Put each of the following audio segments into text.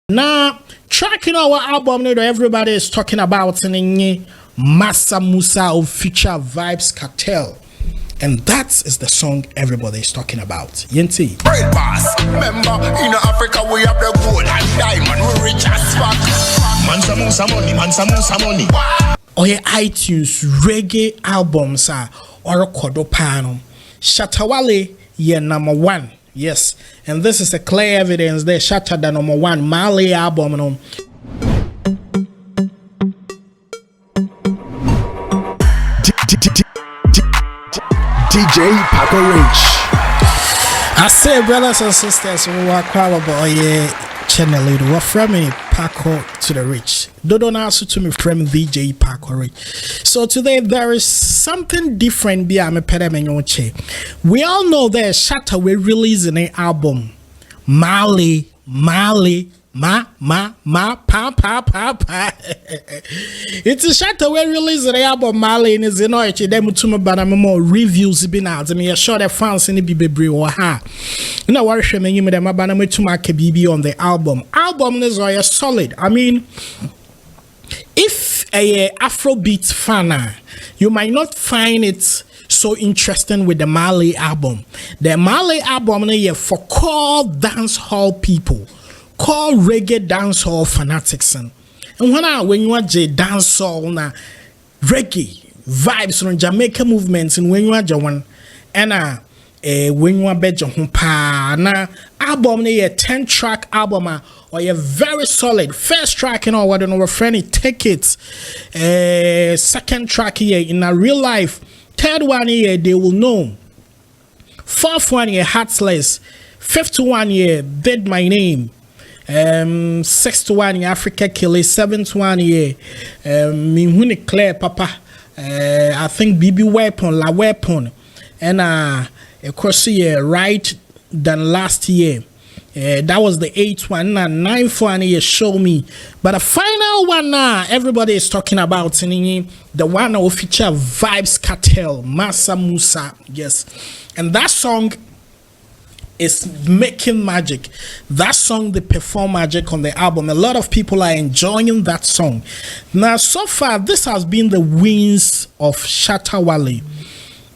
Now, tracking our album that everybody is talking about in Massa Musa of Future Vibes Cartel. And that is the song everybody is talking about. Yenti. Great boss. Remember, in Africa we have the gold and diamond. We rich as fuck. Man, some money. Oh yeah, iTunes reggae albums are Orokodopano. Shatta Wale, yeah, #1. Yes, and this is a clear evidence there. Shatta the #1 Maali album. DJ Paco Rich. I say, brothers and sisters, we are qualified. Yeah, channel leader. We're from me, Paco to the Rich. Don't answer to me from DJ Paco Rich. So today there is something different. We all know that Shatta will release an album. Maali, pa. It's a Shatta will release the album Maali in his noise. Them to but I'm more reviews been out. I mean, sure the fans in the BB or ha. You know what I'm saying? I'm about to make a BB on the album. Album is a solid. I mean, if a Afrobeat fan, you might not find it so interesting with the Maali album. The Maali album is for core dance hall people. Call reggae dancehall fanatics and when you watch a dancehall na reggae vibes from Jamaica movements and when you watch one and when you bet your pa na album a 10-track album or a very solid first track you know what our friend take it second track here in a real life third one here they will know fourth one here Heartless fifth one here Dead My Name sixth one Africa Killy, seventh one me Claire Papa I think BB Weapon La Weapon and of course right than last year that was the 8th one and 9th one here Show Me, but the final one everybody is talking about the one that will feature Vibes Cartel Massa Musa. Yes, and that song is making magic. That song they perform magic on the album. A lot of people are enjoying that song. Now so far this has been the wins of Shatta Wale.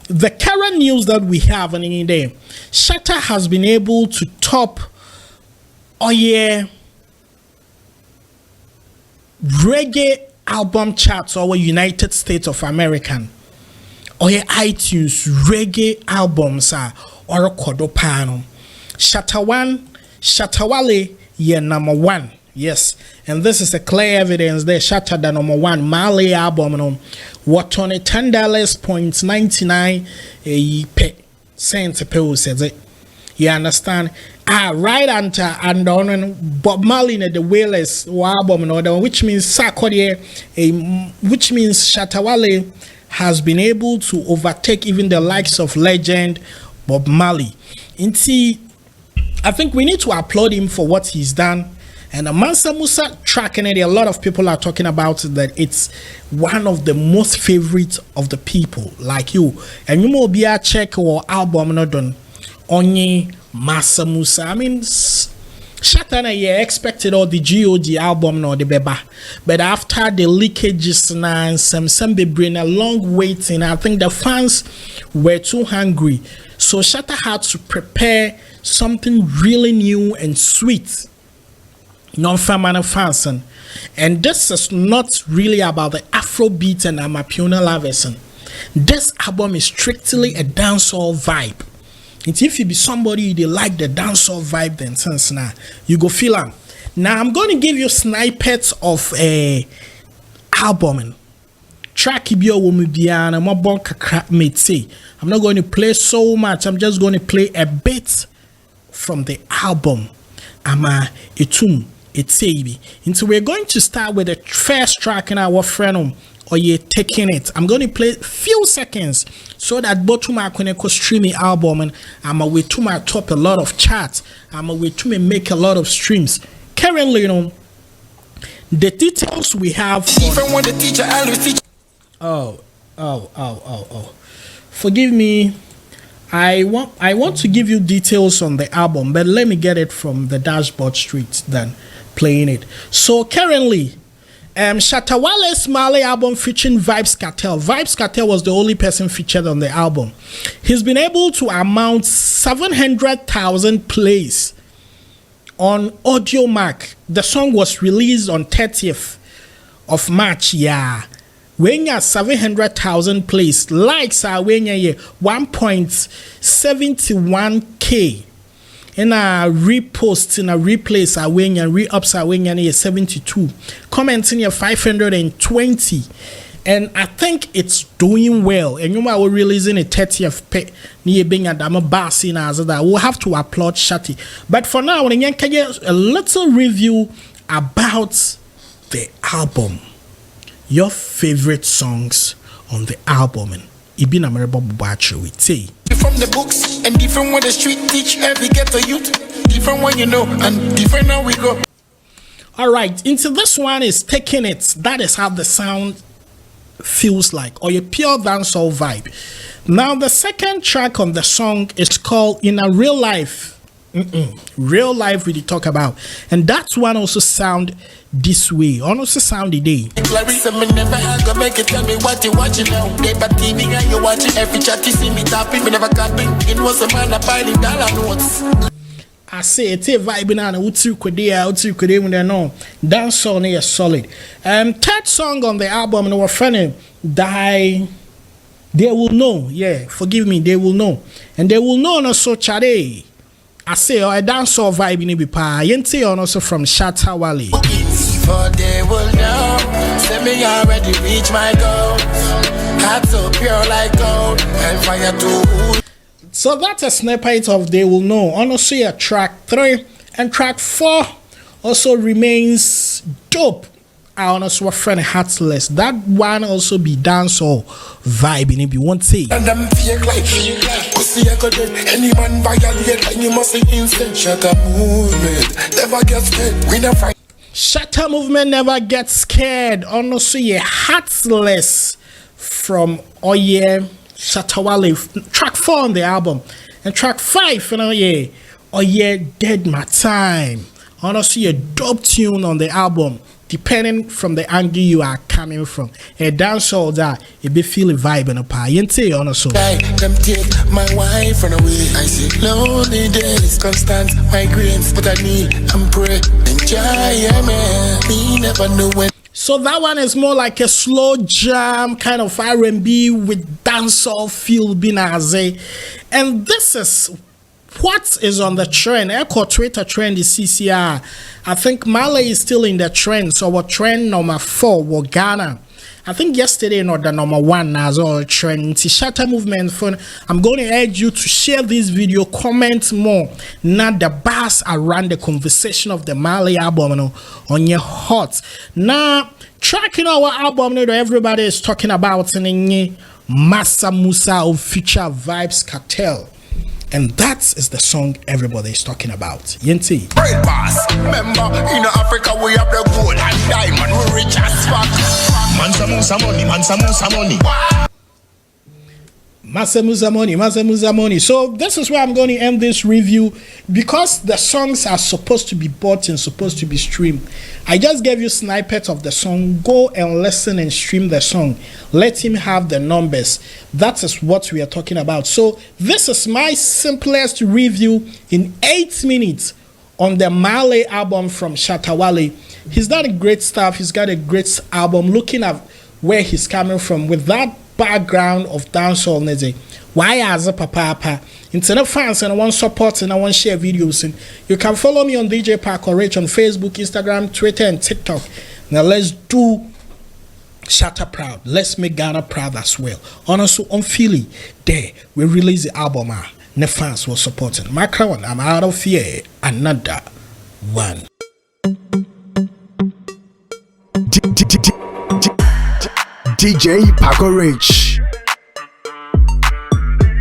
The current news that we have in there, Shatta has been able to top reggae album charts over United States of America. iTunes reggae albums are Orokodopano. Shatta Wale, yeah, #1. Yes, and this is a clear evidence there. Shatta the #1 Maali album what on $10.99 cents per says it. You understand? Right under and on Bob Maali the Wailers album which means which means Shatta Wale has been able to overtake even the likes of legend Bob Maali. I think we need to applaud him for what he's done. And the Mansa Musa track in it, a lot of people are talking about that it's one of the most favorite of the people like you. And you will be a check or album not done only Mansa Musa. I mean, Shatta expected all the GOG album no the beba, but after the leakages and some bring a long waiting, I think the fans were too hungry, so Shatta had to prepare something really new and sweet, non-family fans, and this is not really about the Afrobeat and Amapiona lovers. This album is strictly a dancehall vibe. If you be somebody they like the dancehall vibe, then since now you go feel them. Now I'm going to give you snippets of a album. Track ibio womubiana mabonka crap say. I'm not going to play so much. I'm just going to play a bit from the album. Ama etum etsebi. And so we're going to start with the first track in our friend or you taking it. I'm going to play few seconds so that both my connect streaming album and I'm a way to my top a lot of charts. I'm a way to make a lot of streams. Currently, the details we have. Even when the teacher always teach. Oh. Forgive me. I want to give you details on the album, but let me get it from the dashboard street then. playing it. So currently, Shatta Wale's Maali album featuring Vybz Kartel. Vybz Kartel was the only person featured on the album. He's been able to amount 700,000 plays on Audiomack. The song was released on 30th of March. Yeah, when you 700,000 plays, likes are when you 1.71k. And a repost in a replace are when and re-ups are when you 72. Comments in your 520. And I think it's doing well. And you know we're releasing a 30th pay near being a dama bass in as that. We'll have to applaud Shatti. But for now, when you can get a little review about the album. Your favorite songs on the album. And Ibina Merebo Bubacho we say. From the books and different when the street teach every ghetto youth. Different when you know and different how we go. Alright, into this one is Taking It. That is how the sound feels like, or a pure dancehall vibe. Now the second track on the song is called In a Real Life. Real life we talk about, and that one also sound this way. Also sound the day. I say it's a vibe na utu kwede when they know dance song is solid. Third song on the album and we're funny die. They will know, yeah. Forgive me, they will know, and they will know also Chade. I say, I dance or vibe in Ibipa. Yente on also from Shatta Wale. For they will know, say me already reach my goals. Heart so pure like gold, and fire too. So that's a snippet of They Will Know. Honestly, track 3 and track 4 also remains dope. I honestly friend Heartless. That one also be dance or vibe in it. You won't say. And I'm fake like pussy I got it. Any man violate and you must say instant. Shatta movement never gets scared. We never fight. Shatta movement never gets scared. Honestly, Heartless from Shatta Wale. Track 4 on the album. And track 5, Dead My Time. Honestly, a dope tune on the album. Depending from the angle you are coming from, a dancehall that it be feeling vibe in a pie. Yente honestly. Them take my wife run away. I see lonely days, constant migraines, but I need and pray. Enjoy, man. We never know when. So that one is more like a slow jam kind of R&B with dancehall feel, binaze, and this is what is on the trend. Echo Twitter trend is CCR. I think Maali is still in the trend. So what trend number 4 was Ghana. I think yesterday not the number 1 as all trend. Shatta movement phone. I'm going to urge you to share this video, comment more. Not the bars around the conversation of the Maali album on your heart. Now tracking our album that everybody is talking about in Massa Musa of Future Vybz Kartel. And that is the song everybody is talking about. Yenti. Great boss. Remember, in Africa we have the gold and diamond. We rich as fuck. Man some money, man some money. Masemuza money. So this is where I'm going to end this review, because the songs are supposed to be bought and supposed to be streamed. I just gave you snippets of the song. Go and listen and stream the song. Let him have the numbers. That is what we are talking about. So this is my simplest review in 8 minutes on the Maali album from Shatta Wale. He's done a great stuff. He's got a great album. Looking at where he's coming from with that background of dancehall music. Why as a papa? Internet fans and I want support and I want share videos, and you can follow me on DJ Parker Rich on Facebook, Instagram, Twitter, and TikTok. Now let's do Shatta proud. Let's make Ghana proud as well. Honestly, on Philly, there we release the album. The fans will support it. My crown, I'm out of here. Another one. DJ Parker Rich.